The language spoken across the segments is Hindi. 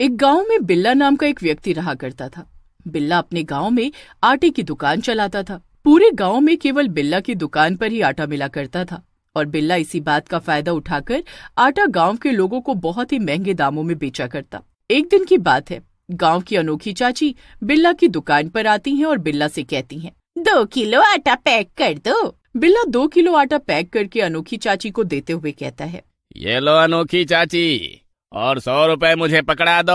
एक गांव में बिल्ला नाम का एक व्यक्ति रहा करता था। बिल्ला अपने गांव में आटे की दुकान चलाता था। पूरे गांव में केवल बिल्ला की दुकान पर ही आटा मिला करता था और बिल्ला इसी बात का फायदा उठाकर आटा गांव के लोगों को बहुत ही महंगे दामों में बेचा करता। एक दिन की बात है, गांव की अनोखी चाची बिल्ला की दुकान पर आती हैं और बिल्ला से कहती हैं, 2 किलो आटा पैक कर दो। बिल्ला 2 किलो आटा पैक करके अनोखी चाची को देते हुए कहता है, ये लो अनोखी चाची, और 100 रुपए मुझे पकड़ा दो।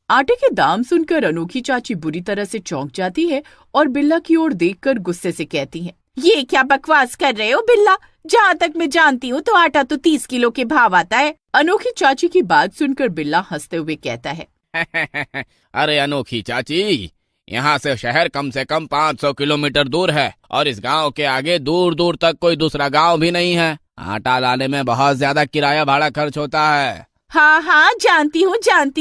आटे के दाम सुनकर अनोखी चाची बुरी तरह से चौंक जाती है और बिल्ला की ओर देखकर गुस्से से कहती है, ये क्या बकवास कर रहे हो बिल्ला? जहाँ तक मैं जानती हूँ तो आटा तो 30 किलो के भाव आता है। अनोखी चाची की बात सुनकर बिल्ला हंसते हुए कहता है, अरे अनोखी चाची, यहाँ से शहर कम से कम 500 किलोमीटर दूर है और इस गांव के आगे दूर दूर तक कोई दूसरा गांव भी नहीं है। आटा लाने में बहुत ज्यादा किराया भाड़ा खर्च होता है। हाँ जानती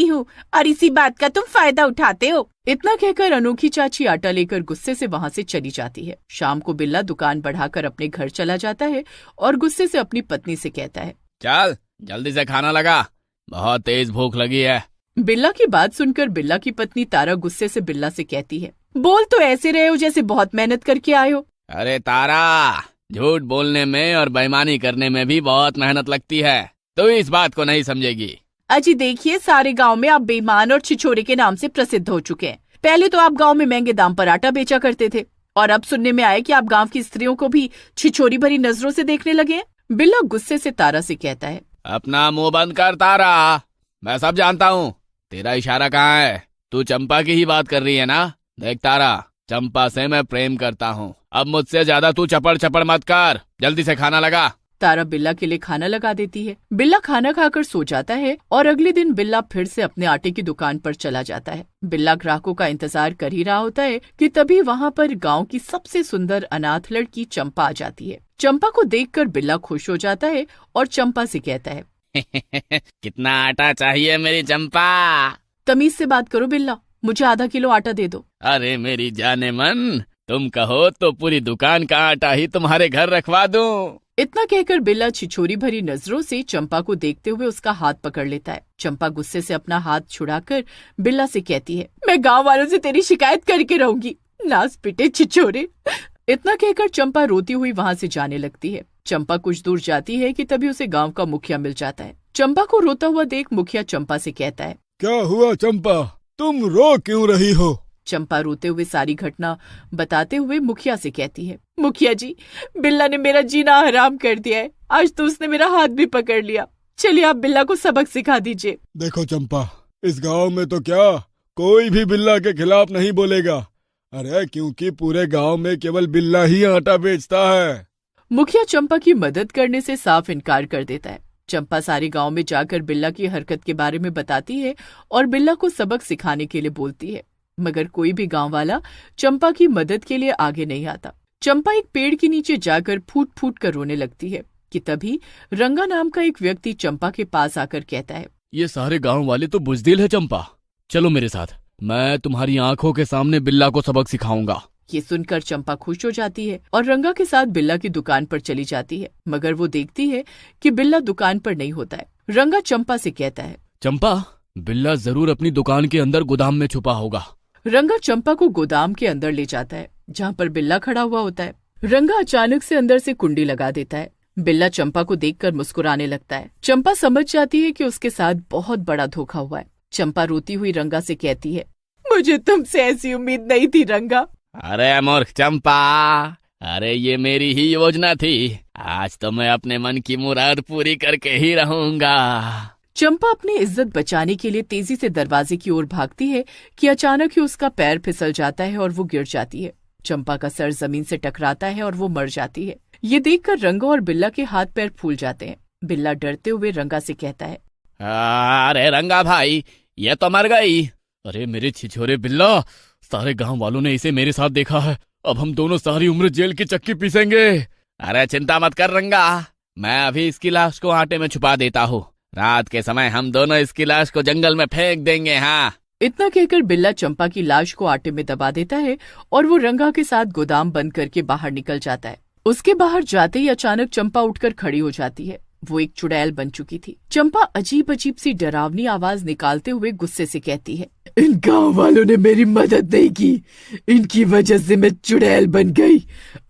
हूँ और इसी बात का तुम फायदा उठाते हो। इतना कहकर अनोखी चाची आटा लेकर गुस्से से वहाँ से चली जाती है। शाम को बिल्ला दुकान बढ़ाकर अपने घर चला जाता है और गुस्से से अपनी पत्नी से कहता है, चल जल्दी से खाना लगा, बहुत तेज भूख लगी है। बिल्ला की बात सुनकर बिल्ला की पत्नी तारा गुस्से से बिल्ला से कहती है, बोल तो ऐसे रहे हो जैसे बहुत मेहनत करके आए हो। अरे तारा, झूठ बोलने में और बेईमानी करने में भी बहुत मेहनत लगती है, तो इस बात को नहीं समझेगी। अजी देखिए, सारे गांव में आप बेईमान और छिछोरे के नाम से प्रसिद्ध हो चुके हैं। पहले तो आप गांव में महंगे दाम पर आटा बेचा करते थे और अब सुनने में आया कि आप गांव की स्त्रियों को भी छिछोरी भरी नजरों से देखने लगे हैं। बिल्ला गुस्से से तारा से कहता है, अपना मुंह बंद कर तारा, मैं सब जानता हूँ। तेरा इशारा कहाँ है? तू चंपा की ही बात कर रही है ना? देख तारा, चंपा से मैं प्रेम करता हूँ। अब मुझसे ज्यादा तू चपड़ चपड़ मत कर, जल्दी से खाना लगा। तारा बिल्ला के लिए खाना लगा देती है। बिल्ला खाना खाकर सो जाता है और अगले दिन बिल्ला फिर से अपने आटे की दुकान पर चला जाता है। बिल्ला ग्राहकों का इंतजार कर ही रहा होता है कि तभी वहाँ पर गांव की सबसे सुंदर अनाथ लड़की चंपा आ जाती है। चंपा को देखकर बिल्ला खुश हो जाता है और चंपा से कहता है, कितना आटा चाहिए मेरी चंपा? तमीज से बात करो बिल्ला, मुझे आधा किलो आटा दे दो। अरे मेरी जाने मन, तुम कहो तो पूरी दुकान का आटा ही तुम्हारे घर रखवा दूं। इतना कहकर बिल्ला छिछोरी भरी नजरों से चंपा को देखते हुए उसका हाथ पकड़ लेता है। चंपा गुस्से से अपना हाथ छुड़ाकर बिल्ला से कहती है, मैं गांव वालों से तेरी शिकायत करके रहूंगी, नास पिटे छिछोरे। इतना कहकर चंपा रोती हुई वहाँ से जाने लगती है। चंपा कुछ दूर जाती है कि तभी उसे गांव का मुखिया मिल जाता है। चंपा को रोता हुआ देख मुखिया चंपा से कहता है, क्या हुआ चंपा, तुम रो क्यों रही हो? चंपा रोते हुए सारी घटना बताते हुए मुखिया से कहती है, मुखिया जी, बिल्ला ने मेरा जीना हराम कर दिया है। आज तो उसने मेरा हाथ भी पकड़ लिया। चलिए आप बिल्ला को सबक सिखा दीजिए। देखो चंपा, इस गांव में तो क्या कोई भी बिल्ला के खिलाफ नहीं बोलेगा। अरे क्योंकि पूरे गांव में केवल बिल्ला ही आटा बेचता है। मुखिया चंपा की मदद करने से साफ इनकार कर देता है। चंपा सारे गांव में जाकर बिल्ला की हरकत के बारे में बताती है और बिल्ला को सबक सिखाने के लिए बोलती है, मगर कोई भी गांव वाला चंपा की मदद के लिए आगे नहीं आता। चंपा एक पेड़ के नीचे जाकर फूट फूट कर रोने लगती है कि तभी रंगा नाम का एक व्यक्ति चंपा के पास आकर कहता है, ये सारे गांव वाले तो बुजदिल है चंपा, चलो मेरे साथ, मैं तुम्हारी आंखों के सामने बिल्ला को सबक सिखाऊंगा। ये सुनकर चंपा खुश हो जाती है और रंगा के साथ बिल्ला की दुकान पर चली जाती है, मगर वो देखती है कि बिल्ला दुकान पर नहीं होता है। रंगा चंपा से कहता है, चंपा, बिल्ला जरूर अपनी दुकान के अंदर गोदाम में छुपा होगा। रंगा चंपा को गोदाम के अंदर ले जाता है जहाँ पर बिल्ला खड़ा हुआ होता है। रंगा अचानक से अंदर से कुंडी लगा देता है। बिल्ला चंपा को देखकर मुस्कुराने लगता है। चंपा समझ जाती है कि उसके साथ बहुत बड़ा धोखा हुआ है। चंपा रोती हुई रंगा से कहती है, मुझे तुमसे ऐसी उम्मीद नहीं थी रंगा। अरे मूर्ख चंपा, अरे ये मेरी ही योजना थी। आज तो मैं अपने मन की मुराद पूरी करके ही रहूंगा। चंपा अपनी इज्जत बचाने के लिए तेजी से दरवाजे की ओर भागती है कि अचानक ही उसका पैर फिसल जाता है और वो गिर जाती है। चंपा का सर जमीन से टकराता है और वो मर जाती है। ये देखकर रंगा और बिल्ला के हाथ पैर फूल जाते हैं। बिल्ला डरते हुए रंगा से कहता है, अरे रंगा भाई, ये तो मर गई। अरे मेरे छिछोरे बिल्ला, सारे गांव वालों ने इसे मेरे साथ देखा है, अब हम दोनों सारी उम्र जेल की चक्की पीसेंगे। अरे चिंता मत कर रंगा, मैं अभी इसकी लाश को आटे में छुपा देता हूँ। रात के समय हम दोनों इसकी लाश को जंगल में फेंक देंगे। हाँ। इतना कहकर बिल्ला चंपा की लाश को आटे में दबा देता है और वो रंगा के साथ गोदाम बंद करके बाहर निकल जाता है। उसके बाहर जाते ही अचानक चंपा उठकर खड़ी हो जाती है। वो एक चुड़ैल बन चुकी थी। चंपा अजीब अजीब सी डरावनी आवाज निकालते हुए गुस्से से कहती है, इन गांव वालों ने मेरी मदद नहीं की, इनकी वजह से मैं चुड़ैल बन गई,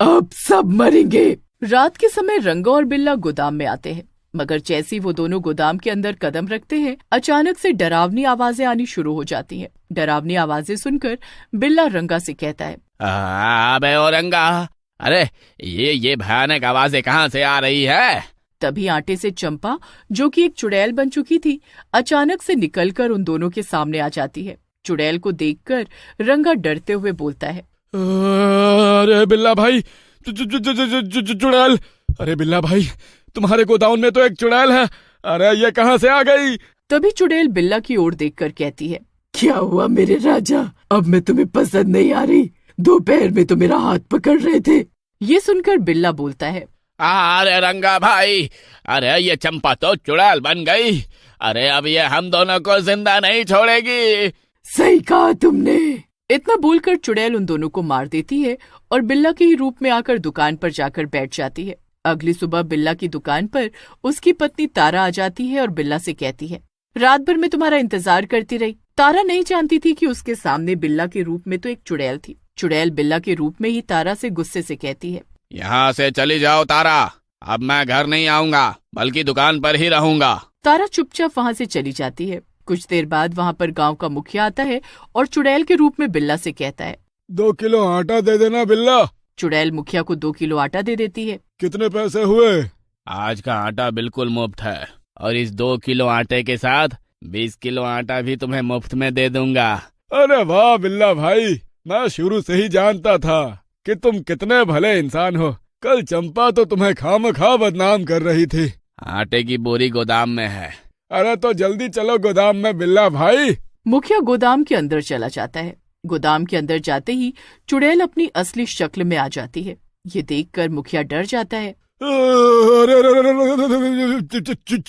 अब सब मरेंगे। रात के समय रंगा और बिल्ला गोदाम में आते हैं, मगर जैसी वो दोनों गोदाम के अंदर कदम रखते हैं, अचानक से डरावनी आवाजें आनी शुरू हो जाती हैं। डरावनी आवाजें सुनकर बिल्ला रंगा से कहता है, अबे ओ रंगा, अरे ये भयानक आवाजें कहाँ से आ रही है? तभी आटे से चंपा, जो कि एक चुड़ैल बन चुकी थी, अचानक से निकलकर उन दोनों के सामने आ जाती है। चुड़ैल को देखकर रंगा डरते हुए बोलता है, अरे बिल्ला भाई, चुड़ैल, अरे बिल्ला भाई, तुम्हारे गोदाम में तो एक चुड़ैल है, अरे ये कहाँ से आ गई? तभी चुड़ैल बिल्ला की ओर देखकर कहती है, क्या हुआ मेरे राजा, अब मैं तुम्हें पसंद नहीं आ रही? दोपहर में तो मेरा हाथ पकड़ रहे थे। ये सुनकर बिल्ला बोलता है, अरे रंगा भाई, अरे ये चंपा तो चुड़ैल बन गई, अरे अब ये हम दोनों को जिंदा नहीं छोड़ेगी। सही कहा तुमने। इतना बोलकर चुड़ैल उन दोनों को मार देती है और बिल्ला के ही रूप में आकर दुकान पर जाकर बैठ जाती है। अगली सुबह बिल्ला की दुकान पर उसकी पत्नी तारा आ जाती है और बिल्ला से कहती है, रात भर मैं तुम्हारा इंतजार करती रही। तारा नहीं जानती थी कि उसके सामने बिल्ला के रूप में तो एक चुड़ैल थी। चुड़ैल बिल्ला के रूप में ही तारा से गुस्से से कहती है, यहाँ से चली जाओ तारा, अब मैं घर नहीं आऊंगा, बल्कि दुकान पर ही रहूंगा। तारा चुपचाप वहाँ से चली जाती है। कुछ देर बाद वहाँ पर गांव का मुखिया आता है और चुड़ैल के रूप में बिल्ला से कहता है, 2 किलो आटा दे देना बिल्ला। चुड़ैल मुखिया को 2 किलो आटा दे देती है। कितने पैसे हुए? आज का आटा बिल्कुल मुफ्त है, और इस 2 किलो आटे के साथ 20 किलो आटा भी तुम्हें मुफ्त में दे दूंगा। अरे वाह बिल्ला भाई, मैं शुरू से ही जानता था कि तुम कितने भले इंसान हो। कल चंपा तो तुम्हें खामखा बदनाम कर रही थी। आटे की बोरी गोदाम में है। अरे तो जल्दी चलो गोदाम में बिल्ला भाई। मुखिया गोदाम के अंदर चला जाता है। गोदाम के अंदर जाते ही चुड़ैल अपनी असली शक्ल में आ जाती है। ये देखकर मुखिया डर जाता है।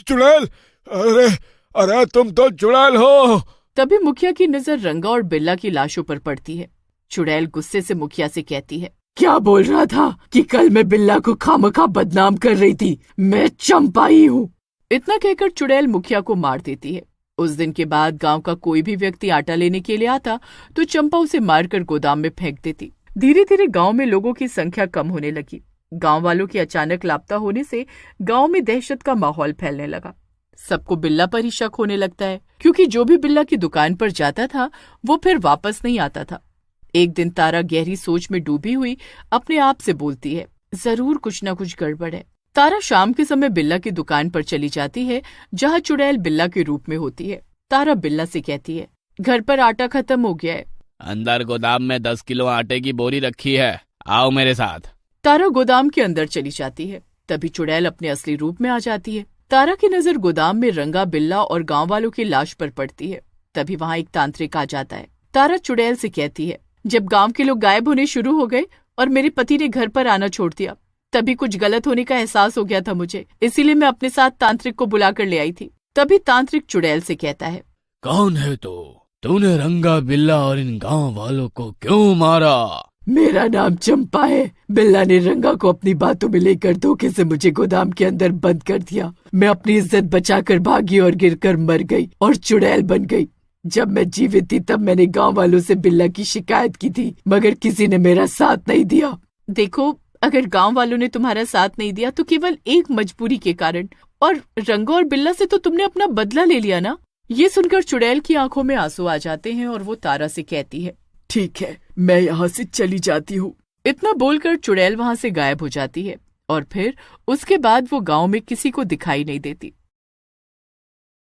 चुड़ैल, अरे अरे तुम तो चुड़ैल हो। तभी मुखिया की नजर रंगा और बिल्ला की लाशों पर पड़ती है। चुड़ैल गुस्से से मुखिया से कहती है, क्या बोल रहा था कि कल मैं बिल्ला को खामखा बदनाम कर रही थी? मैं चंपा ही हूँ। इतना कहकर चुड़ैल मुखिया को मार देती है। उस दिन के बाद गांव का कोई भी व्यक्ति आटा लेने के लिए आता तो चंपा उसे मारकर गोदाम में फेंक देती। धीरे धीरे गांव में लोगों की संख्या कम होने लगी। गांव वालों के अचानक लापता होने से गांव में दहशत का माहौल फैलने लगा। सबको बिल्ला पर ही शक होने लगता है, क्योंकि जो भी बिल्ला की दुकान पर जाता था वो फिर वापस नहीं आता था। एक दिन तारा गहरी सोच में डूबी हुई अपने आप से बोलती है, जरूर कुछ न कुछ गड़बड़ है। तारा शाम के समय बिल्ला की दुकान पर चली जाती है, जहाँ चुड़ैल बिल्ला के रूप में होती है। तारा बिल्ला से कहती है, घर पर आटा खत्म हो गया है। अंदर गोदाम में 10 किलो आटे की बोरी रखी है, आओ मेरे साथ। तारा गोदाम के अंदर चली जाती है। तभी चुड़ैल अपने असली रूप में आ जाती है। तारा की नजर गोदाम में रंगा, बिल्ला और गांव वालों की लाश पर पड़ती है। तभी वहाँ एक तांत्रिक आ जाता है। तारा चुड़ैल से कहती है, जब गांव के लोग गायब होने शुरू हो गए और मेरे पति ने घर पर आना छोड़ दिया, तभी कुछ गलत होने का एहसास हो गया था मुझे, इसीलिए मैं अपने साथ तांत्रिक को बुलाकर ले आई थी। तभी तांत्रिक चुड़ैल से कहता है, कौन है तूने रंगा, बिल्ला और इन गांव वालों को क्यों मारा? मेरा नाम चंपा है। बिल्ला ने रंगा को अपनी बातों में लेकर धोखे से मुझे गोदाम के अंदर बंद कर दिया। मैं अपनी इज्जत बचाकर भागी और गिरकर मर गई और चुड़ैल बन गई। जब मैं जीवित थी तब मैंने गांव वालों से बिल्ला की शिकायत की थी, मगर किसी ने मेरा साथ नहीं दिया। देखो, अगर गांव वालों ने तुम्हारा साथ नहीं दिया तो केवल एक मजबूरी के कारण, और रंगा और बिल्ला से तो तुमने अपना बदला ले लिया ना। ये सुनकर चुड़ैल की आंखों में आंसू आ जाते हैं और वो तारा से कहती है, ठीक है, मैं यहाँ से चली जाती हूँ। इतना बोलकर चुड़ैल वहाँ से गायब हो जाती है और फिर उसके बाद वो गांव में किसी को दिखाई नहीं देती।